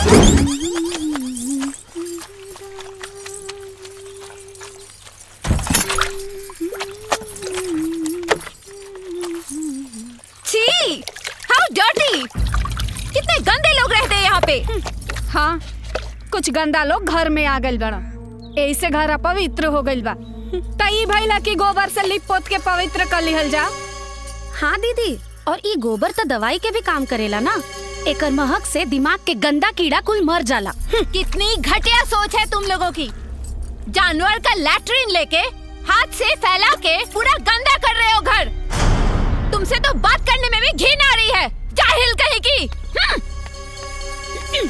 छी, हाउ डर्टी! कितने गंदे लोग रहते हैं यहाँ पे। हाँ, कुछ गंदा लोग घर में आ गइल बड़ा, ऐसे घर अपवित्र हो गइल बा। तई भइला की गोबर से लिप पोत के पवित्र कर लिहल जा। हाँ दीदी, और ई गोबर तो दवाई के भी काम करेला ना। एकर महक से दिमाग के गंदा कीड़ा कुल मर जाला। कितनी घटिया सोच है तुम लोगों की। जानवर का लैट्रिन लेके हाथ से फैला के पूरा गंदा कर रहे हो घर। तुमसे तो बात करने में भी घिन आ रही है, जाहिल कहीं की।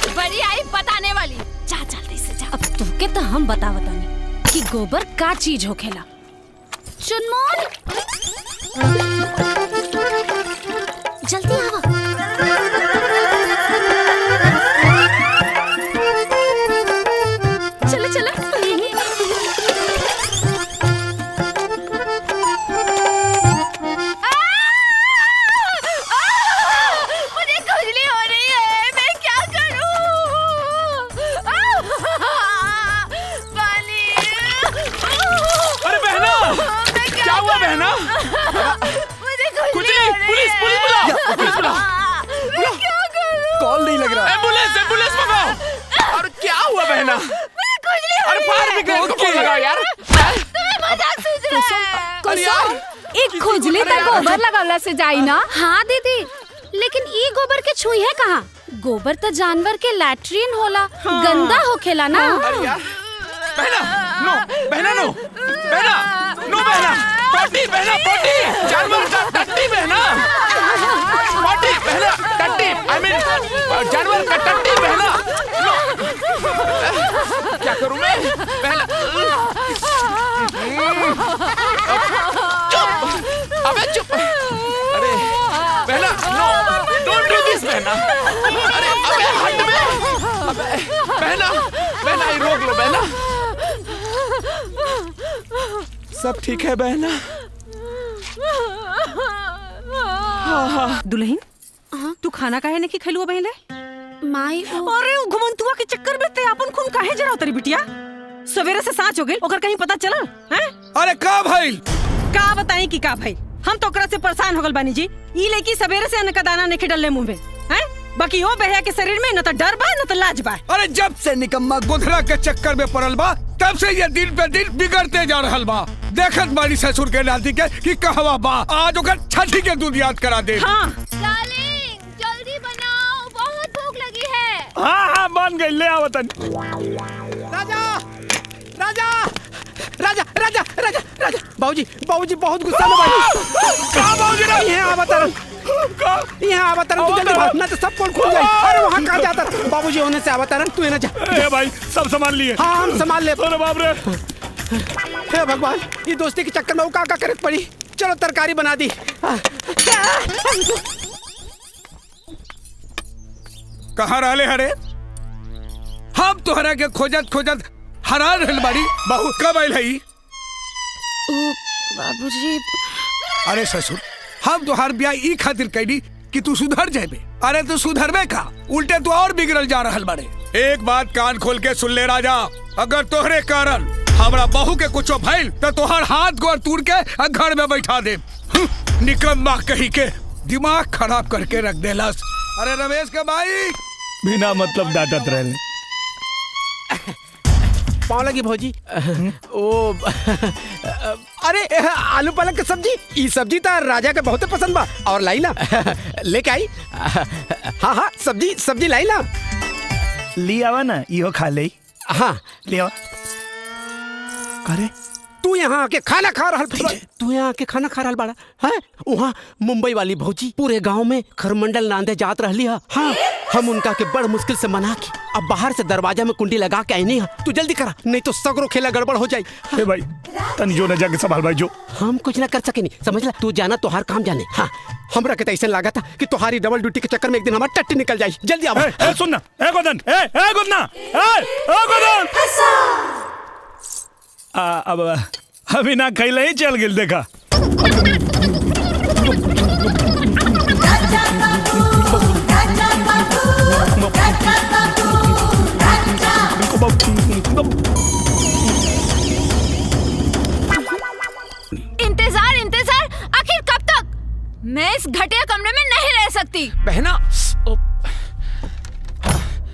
बड़ी आई बताने वाली। जा जल्दी से जा। अब तुमके तो हम बतावतानी कि गोबर का चीज होखेला। चुनमुन, जल्दी आवा। चलो चलो। मुझे खुजली हो रही है, मैं क्या करूं? पानी। अरे बहना, क्या हुआ बहना? मुझे खुजली कुछ हो नहीं, रही पुलिस है। पुलिस बुलाओ, पुलिस बुलाओ। मैं क्या करूं? कॉल नहीं लग रहा। एम्बुलेंस एम्बुलेंस मंगाओ। और क्या हुआ बहना? मुझे खुजली हो अरे रही फायर है। ब्रिगेड को फोन लगाओ यार। तुम्हें मजाक सूझ रहा है। अरे यार, एक खुजली तक गोबर लगवला से जाई ना। हाँ दीदी, लेकिन ई गोबर के छुई है कहाँ? गोबर तो जानवर के लैट्रिन होला, गंदा होखेला ना। अरे यार, बहना नो, बहना नो, बहना नो, बहना पॉटी, बहना पॉटी, जानवर का टट्टी बहना, पॉटी बहना, टट्टी, आई मीन जानवर का टट्टी बहना। क्या करूं मैं बहना? चुप, अबे चुप। अरे बहना नो, डोंट डू दिस बहना। अरे अबे हट में, अबे बहना, बहना ये रोक लो बहना। सब ठीक है बहना? दुल्हन, तू खाना काहे नहीं खैलुआ बहन? माई अरे घुमंतुआ के चक्कर में ते अपन खून काहे जराव तरी बिटिया? सवेरे से सांच हो गई, ओकर कहीं पता चला हैं? अरे का भाई? का बताई कि का भाई? हम तो ओकरा से परेशान हो गल बानी जी। ई लेकी सवेरे से अन्न का दाना नहीं डलले मुंह में, हैं? बाकी वो बहया के शरीर में न तो डर बा न तो लाज बा। अरे जब से निकम्मा गुदरा के चक्कर में पड़ल बा, तब से ये दिन पे दिन बिगड़ते जा रहल बा। देखत बानी ससुर के नाती के कि कहवा बा, आज ओकर छठी के दूध याद करा दे। हाँ डार्लिंग, जल्दी बनाओ, बहुत भूख लगी है। हाँ हाँ बन गई, ले आओ तन। राजा राजा राजा राजा राजा राजा बाबूजी बाबूजी बहुत गुस्सा में बाबूजी। कहाँ बाबूजी रे? यहाँ अवतरण, यहाँ अवतरण, तू जल्दी भाग, ना तो सब पोल खुल जाए। अरे वहाँ कहाँ जाता बाबूजी? होने से अवतरण, तू ना जा। ए भाई सब सामान लिए। हाँ हम संभाल ले। अरे बाप रे, हे भगवान, ये दोस्ती के चक्कर में वो का करत पड़ी। चलो तरकारी बना दी। कहाँ रहले हरे? हम तोहरा के खोजत खोजत हरा रहल बाड़ी। बहू कब आइल हई? बाबूजी, अरे ससुर, हम तोहार ब्याह ई खातिर कैली कि तू सुधर जाबे। अरे तू सुधरबे का, उल्टे तू और बिगड़ल जा रहल बाड़े। एक बात कान खोल के सुन ले राजा, अगर तोहरे कारण हमरा बहू के कुछो भइल तो तोहार हाथ गोर तोड़ के घर में बैठा दे। निकम्मा कही के दिमाग खराब करके रख देलस। अरे रमेश के भाई बिना मतलब डांटत रहले। पाव लगी भौजी। ओ अरे आलू पालक की सब्जी, ये सब्जी तो राजा के बहुत पसंद बा। और लाई ना लेके आई। हाँ हाँ सब्जी सब्जी लाई ना। ली आवा ना, इहो खा ले। हाँ ले आवा। करे तू यहाँ आके खाना खा रहा, तू यहाँ आके खाना खा रहा बाड़ा है? वहाँ मुंबई वाली भौजी पूरे गांव में खरमंडल नांदे जात रहली है। हाँ हम उनका के बड़ मुश्किल से मना के अब बाहर से दरवाजा में कुंडी लगा के आई नहीं है। तू जल्दी करा, नहीं तो सगरो खेला गड़बड़ हो जाए। ए भाई तनी जो न जाके संभाल भाई जो। हम कुछ ना कर सके नहीं, समझ ला। तू जाना तोहार काम जाने। हाँ हमरा के ऐसे लगा था कि तुम्हारी डबल ड्यूटी के चक्कर में एक दिन हमारा टट्टी निकल जाए। जल्दी आओ। ए सुन ना, ए गोदन, ए गोदना, ए गोदन। अब अभी ना खैले ही चल गिल देखा।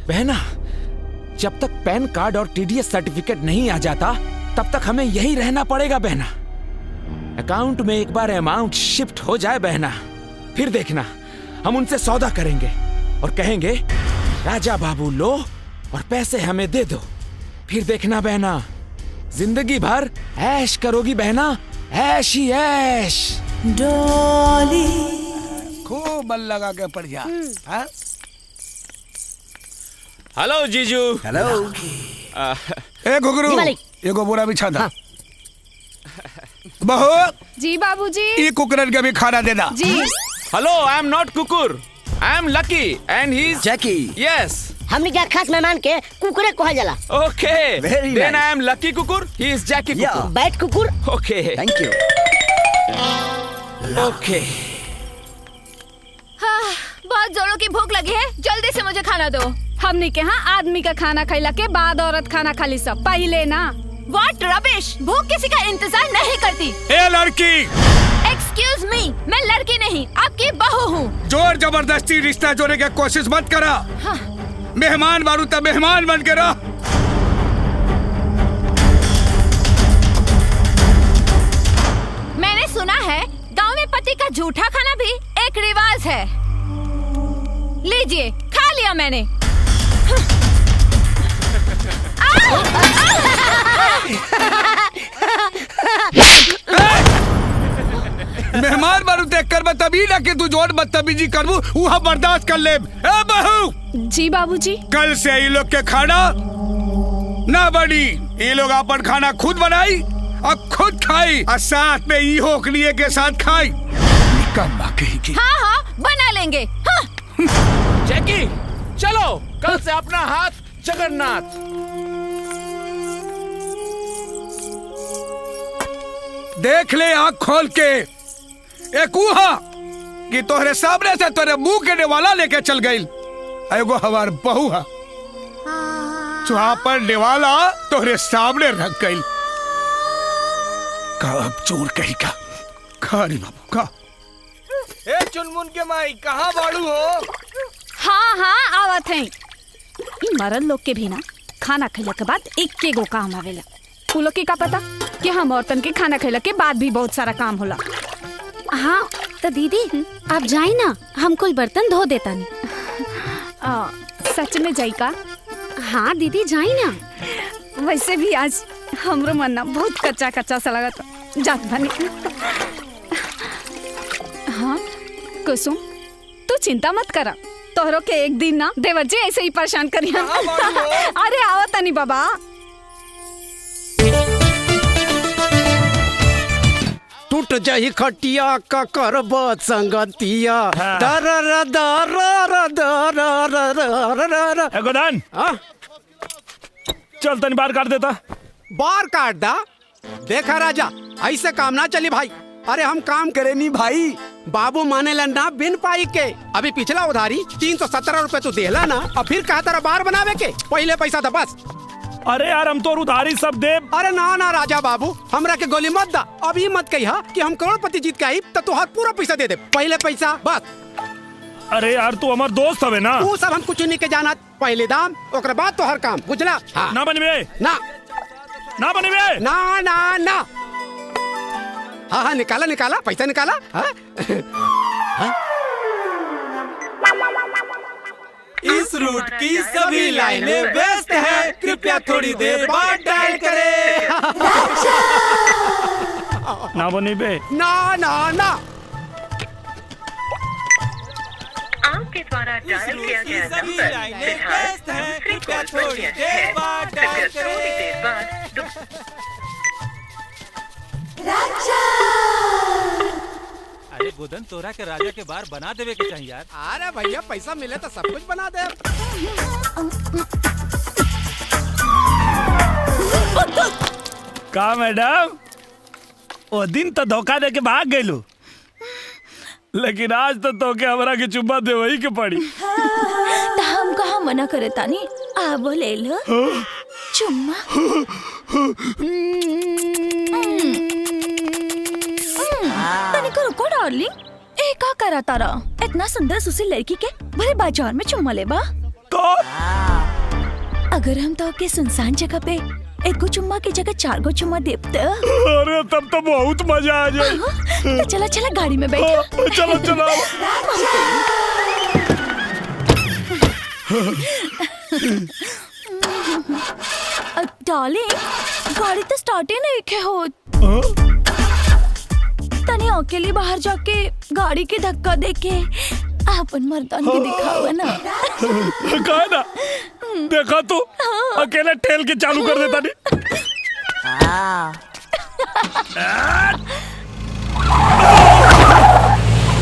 बहना, जब तक पैन कार्ड और टीडीएस सर्टिफिकेट नहीं आ जाता तब तक हमें यहीं रहना पड़ेगा बहना। अकाउंट में एक बार अमाउंट शिफ्ट हो जाए बहना, फिर देखना हम उनसे सौदा करेंगे और कहेंगे राजा बाबू लो और पैसे हमें दे दो। फिर देखना बहना, जिंदगी भर ऐश करोगी बहना, ऐश ही ऐश। खूब मन लगा के पढ़ जा। हाँ? हेलो जीजू। हेलो। ए घुघरू, एगो बोरा बिछा दा। बहू, जी बाबूजी। ये कुकरन के भी खाना देना। जी। हेलो, आई एम नॉट कुकुर, I am lucky and he is Jacky. Yes. हमने क्या खास मेहमान के कुकुरे कहल जाला। Okay, Very then nice. I am lucky कुकुर, ही इज जैकी कुकुर। बैट कुकुर। Okay thank you. ओके। हाँ, बहुत जोरों की भूख लगी है, जल्दी से मुझे खाना दो। हमने के यहाँ आदमी का खाना खैला के बाद औरत खाना खाली सब पहले ना। What rubbish! भूख किसी का इंतजार नहीं करती। ए लड़की, Excuse me, मैं लड़की नहीं, आपकी बहू हूँ। जोर जबरदस्ती रिश्ता जोड़ने की कोशिश मत करा। हाँ। मेहमान बारू तब मेहमान बन के रह। मैंने सुना है गांव में पति का झूठा खाना भी एक रिवाज है। लीजिए, खा लिया मैंने। मेहमान बारू देख कर तभी ना कि तू जोर बदतमीजी करबू वहाँ बर्दाश्त कर ले। ए बहू, जी बाबूजी। कल से ये लोग के खाना ना बनी। ये लोग अपन खाना खुद बनाई और खुद खाई और साथ में ई होकलिए के साथ खाई। निकम्मा कहेगी। हाँ हाँ, बना लेंगे। हाँ। जैकी, चलो कल से अपना हाथ जगन्नाथ। देख ले आँख खोल के, एक उहा कि तोहरे सामने से तोरे मुंह के नेवाला लेके चल गई। एगो हमार बहू है, वहाँ पर नेवाला तोहरे सामने रख गई। कब चोर कही का खारी बाबू का। ए चुनमुन के माई कहाँ बाड़ू हो? हाँ हाँ आवत है। इ मरद लोग के भी ना खाना खैला के बाद एक के गो काम आवेला। उ लोग के का पता कि हम औरतन के खाना खैला के बाद भी बहुत सारा काम होला। हाँ तो दीदी आप जाई ना, हम कुल बर्तन धो देता नहीं। सच में जाई का? हाँ दीदी जाई ना। वैसे भी आज हमरो मन ना बहुत कच्चा कच्चा सा लगा था। जात बनी। हाँ कुसुम, तू चिंता मत करा, तोहरो के एक दिन ना देवर जी ऐसे ही परेशान करिया। अरे आवत नहीं बाबा। टूट जाही खटिया का करब संगतिया। दरर दरर दरर। गोदान, चल तनी बाहर काट देता। बार काट दा। देखा राजा, ऐसे काम ना चली भाई। अरे हम काम करे नहीं भाई, बाबू माने ना बिन पाई के। अभी पिछला उधारी 317 रुपए तो देला ना, और फिर कहा तारा बार बनावे के पहले पैसा था बस। अरे यार हम तो उधारी सब दे। अरे ना ना राजा बाबू, हमरा के गोली मत दा। अभी मत कहिया कि हम करोड़पति जीत के आई तो तुहार पूरा पैसा दे दे। पहले पैसा बस। अरे यार तू हमार दोस्त हवे ना। वो सब हम कुछ नहीं के जाना। पहले दाम ओकर बाद तो हर काम, बुझला? हाँ। ना बनिबे, ना ना बनिबे। ना ना ना। हाँ हाँ निकाला निकाला, पैसा निकाला। हाँ? हाँ? इस रूट की सभी लाइनें व्यस्त है, कृपया थोड़ी देर बाद डायल करें। ना बनिबे। ना ना ना। आपके द्वारा डायल किया गया नंबर फिलहाल दूसरे कॉल पर व्यस्त है। कृपया थोड़ी देर बाद अरे गोदन, तोरा के राजा के बार बना देवे के चाहिए यार। अरे भैया पैसा मिले तो सब कुछ बना दे। का मैडम, वो दिन तो धोखा दे के भाग गइलू, लेकिन आज तो के हमरा के चुम्मा दे वही के पड़ी। तो हम कहाँ मना करे तानी, आबो ले लो चुम्मा। तने को रुको डार्लिंग, ए का करा तारा? इतना सुंदर सुशील लड़की के भरे बाजार में चुम्मा लेबा? तो अगर हम तो के सुनसान जगह पे एक गो चुम्मा की जगह 4 गो चुम्मा देते। अरे तब तो बहुत मजा आ जाए। तो चला चला गाड़ी में बैठ। चलो चलो। डार्लिंग, गाड़ी तो स्टार्ट ही नहीं के हो। तने अकेले बाहर जाके गाड़ी के धक्का देके अपन मर्दान के दिखावा ना। कहा ना, देखा तू अकेले ठेल के चालू कर देता नहीं।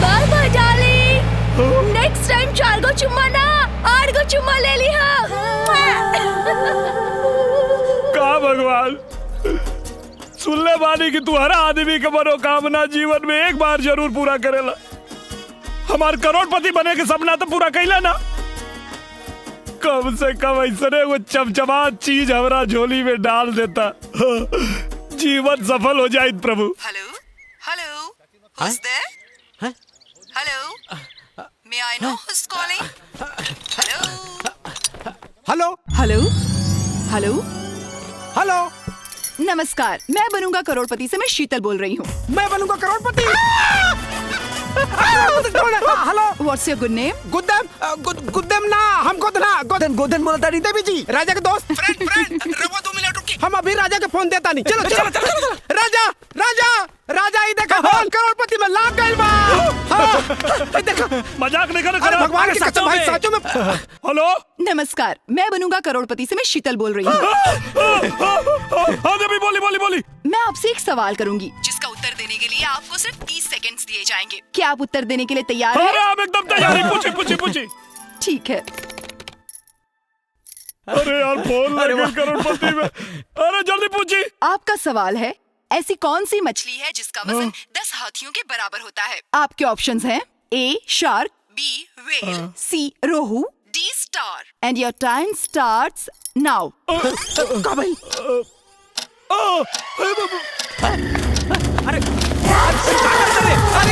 Bye bye darling, next time 4 go चुम्मा ना 8 गो चुम्मा ले लिहा। का भगवान, सुनले बानी कि तू हर आदमी के मनोकामना जीवन में एक बार जरूर पूरा करेला। हमार करोड़पति बने के सपना तो पूरा कैला ना। कम से कम ऐसने वो चमचमा चीज हमारा झोली में डाल देता, जीवन सफल हो जाए प्रभु। Hello hello, who's there? Hello, may I know who's calling? Hello hello hello hello hello. नमस्कार, मैं बनूंगा करोड़पति से मैं शीतल बोल रही हूँ। मैं बनूंगा करोड़पति। Hello, what's your good name? गुद्दम ना, हम गोदन बोलता नहीं देवी जी, राजा के दोस्त। फ्रेंड रवो 2 मिनट रुकी, हम अभी राजा के फोन देता नहीं। चलो चलो चलो। राजा राजा राजा, ये देखा करोड़पति में लाग गइल बा। हां देखा, मजाक नहीं कर। भगवान की कसम भाई, सचो में। हेलो, नमस्कार, मैं बनूंगा करोड़पति से मैं शीतल बोल रही हूँ। हाँ देवी, बोली। मैं आपसे एक सवाल करूंगी जिसका उत्तर देने के लिए आपको सिर्फ 30 सेकंड्स दिए जाएंगे। क्या आप उत्तर देने के लिए तैयार हैं? अरे आप एकदम तैयार हैं। पूछी। ठीक है। अरे यार, फोन लगे करोड़पति में। अरे जल्दी पूछी। आपका सवाल है, ऐसी कौन सी मछली है जिसका वजन 10 हाथियों के बराबर होता है? आपके ऑप्शंस हैं A shark, B whale, C rohu, D star. And your time starts now. अरे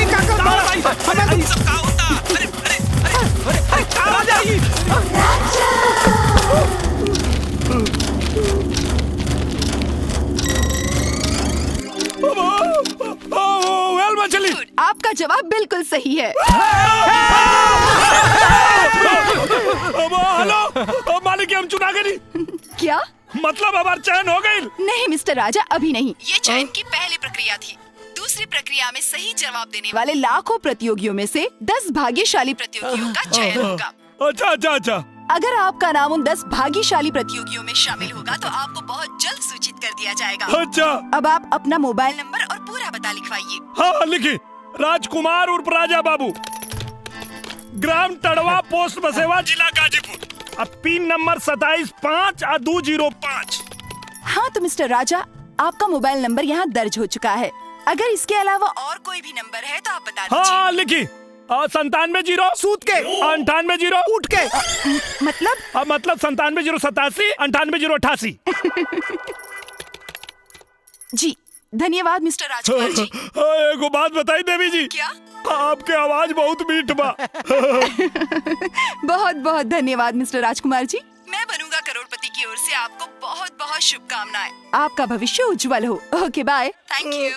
क्या कर रहा है? हमें सब का होता। अरे राजा ही। वेल मछली। आपका जवाब बिल्कुल सही है। हेलो मालिक, हम चुना गए नहीं। क्या मतलब हमार चयन हो गई? नहीं मिस्टर राजा, अभी नहीं। ये चयन की पहली प्रक्रिया थी। दूसरी प्रक्रिया में सही जवाब देने वाले लाखों प्रतियोगियों में से 10 भाग्यशाली प्रतियोगियों का चयन होगा। अच्छा। अगर आपका नाम उन 10 भाग्यशाली प्रतियोगियों में शामिल होगा तो आपको बहुत जल्द सूचित कर दिया जाएगा। अच्छा। अब आप अपना मोबाइल नंबर और पूरा पता लिखवाइए। हाँ लिखी। राजकुमार उर्फ राजा बाबू, ग्राम टड़वा, पोस्ट बसेवा, जिला गाजीपुर। अब पिन नंबर 275205। हाँ तो मिस्टर राजा, आपका मोबाइल नंबर यहाँ दर्ज हो चुका है। अगर इसके अलावा और कोई भी नंबर है तो आप बता दीजिए। हाँ लिखी। 97 सूत के 98 उठ के मतलब 97 087 98 088। जी धन्यवाद मिस्टर राजकुमार जी। एगो बात बताई देवी जी। क्या? आपके आवाज बहुत मीठ बा। बहुत बहुत धन्यवाद मिस्टर राजकुमार जी। मैं बनूंगा करोड़पति की ओर से आपको बहुत बहुत शुभकामनाएं। आपका भविष्य उज्जवल हो। ओके बाय। Thank you.